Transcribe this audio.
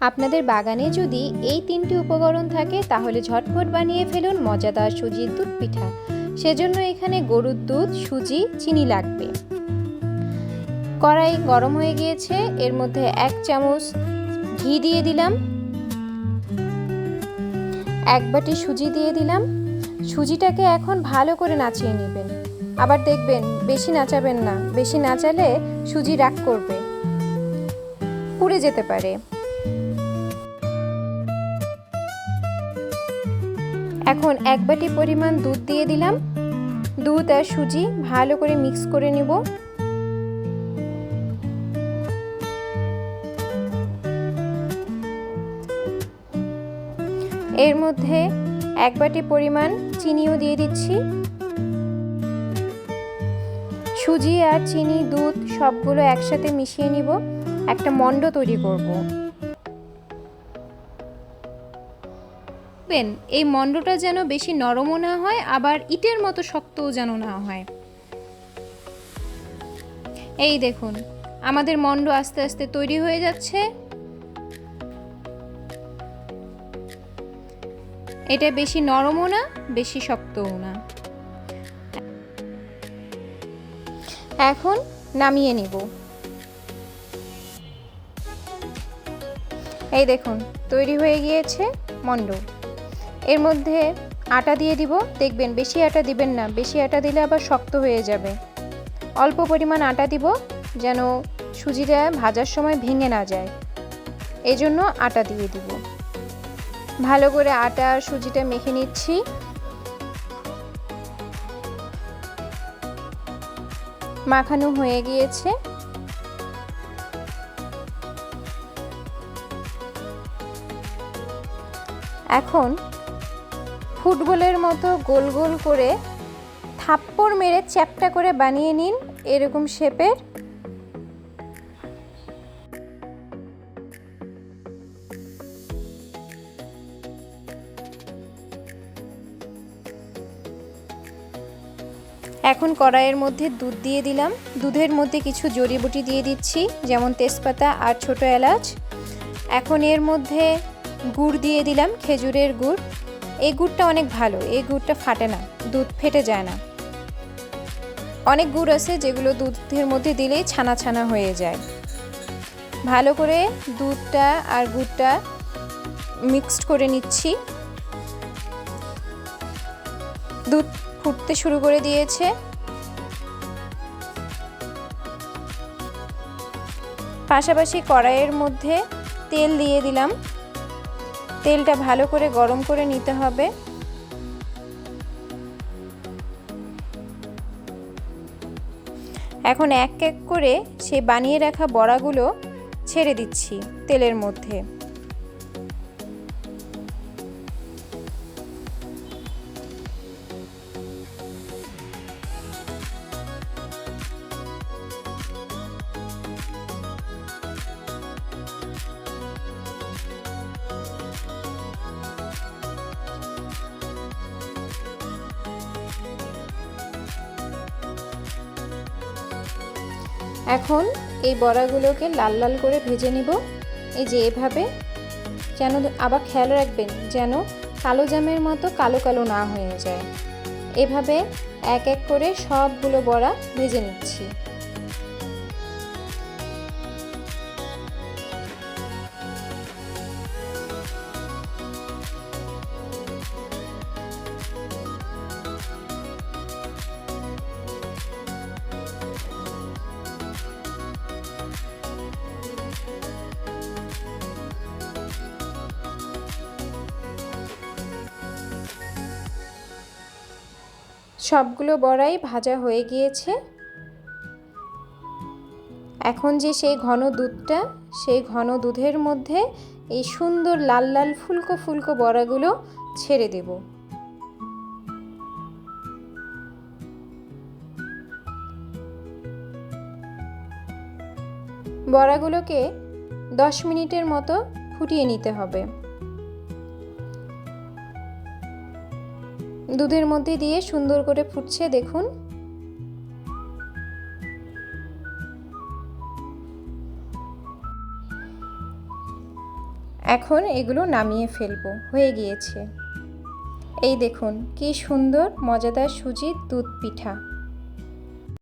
আপনাদের বাগানে যদি এই তিনটি উপকরণ থাকে তাহলে ঝটপট বানিয়ে ফেলুন মজাদার সুজির দুধ পিঠা। সেজন্য এখানে গরুর দুধ, সুজি, চিনি লাগবে। কড়াই গরম হয়ে গিয়েছে, এর মধ্যে 1 চামচ ঘি দিয়ে দিলাম, 1 বাটি সুজি দিয়ে দিলাম। সুজিটাকে এখন ভালো করে নাচিয়ে নেবেন। আবার দেখবেন বেশি নাচাবেন না, বেশি নাচালে সুজি রাগ করবে, পুড়ে যেতে পারে। এখন 1 বাটি পরিমাণ দুধ দিয়ে দিলাম। দুধ আর সুজি ভালো করে মিক্স করে নেব। এর মধ্যে 1 বাটি পরিমাণ চিনিও দিয়ে দিচ্ছি। সুজি আর চিনি, দুধ সবগুলো একসাথে মিশিয়ে নিব, একটা মণ্ড তৈরি করব। এই মণ্ডটা যেন বেশি নরমও না হয়, আবার ইটের মতো শক্তও যেন না হয়। এই দেখুন আমাদের মণ্ড আস্তে আস্তে তৈরি হয়ে যাচ্ছে। এটা বেশি নরমও না, বেশি শক্তও না। এখন নামিয়ে নিব। এই দেখুন তৈরি হয়ে গিয়েছে মণ্ড। এর মধ্যে আটা দিয়ে দিব। দেখবেন বেশি আটা দিবেন না, বেশি আটা দিলে আবার শক্ত হয়ে যাবে। অল্প পরিমাণ আটা দিব যেন সুজিটা ভাজার সময় ভেঙে না যায়, এই জন্য আটা দিয়ে দিব। ভালো করে আটা আর সুজিটা মেখে নিচ্ছি। মাখানো হয়ে গিয়েছে। এখন ফুটবলের মতো গোল গোল করে থাপ্পড় মেরে চ্যাপ্টা করে বানিয়ে নিন এরকম শেপের। এখন কড়াইয়ের মধ্যে দুধ দিয়ে দিলাম। দুধের মধ্যে কিছু জড়িবুটি দিয়ে দিচ্ছি, যেমন তেজপাতা আর ছোট এলাচ। এখন এর মধ্যে গুড় দিয়ে দিলাম, খেজুরের গুড়। এই গুড়টা অনেক ভালো, এই গুড়টা ফাটে না, দুধ ফেটে যায় না। অনেক গুড় আছে যেগুলো দুধের মধ্যে দিলেই ছানা ছানা হয়ে যায়। ভালো করে দুধটা আর গুড়টা মিক্সড করে নিচ্ছি। দুধ ফুটতে শুরু করে দিয়েছে। পাশাপাশি কড়াইয়ের মধ্যে তেল দিয়ে দিলাম। তেলটা ভালো করে গরম করে নিতে হবে। এখন এক এক করে সেই বানিয়ে রাখা বড়াগুলো ছেড়ে দিচ্ছি তেলের মধ্যে। এখন এই বড়াগুলোকে লাল লাল করে ভেজে নিব। এই যে এভাবে, যেন আবার খেয়াল রাখবেন যেন কালো জামের মতো কালো কালো না হয়ে যায়। এভাবে এক এক করে সবগুলো বড়া ভেজে নিচ্ছি। সবগুলো বড়াই ভাজা হয়ে গিয়েছে। এখন যে সেই ঘন দুধটা, সেই ঘন দুধের মধ্যে এই সুন্দর লাল লাল ফুলকো ফুলকো বড়াগুলো ছেড়ে দেব। বড়াগুলোকে 10 মিনিটের মতো ফুটিয়ে নিতে হবে। দুধের মধ্যে দিয়ে সুন্দর করে ফুটছে দেখুন। এখন এগুলো নামিয়ে ফেলবো, হয়ে গিয়েছে। এই দেখুন কি সুন্দর মজাদার সুজির দুধ পিঠা।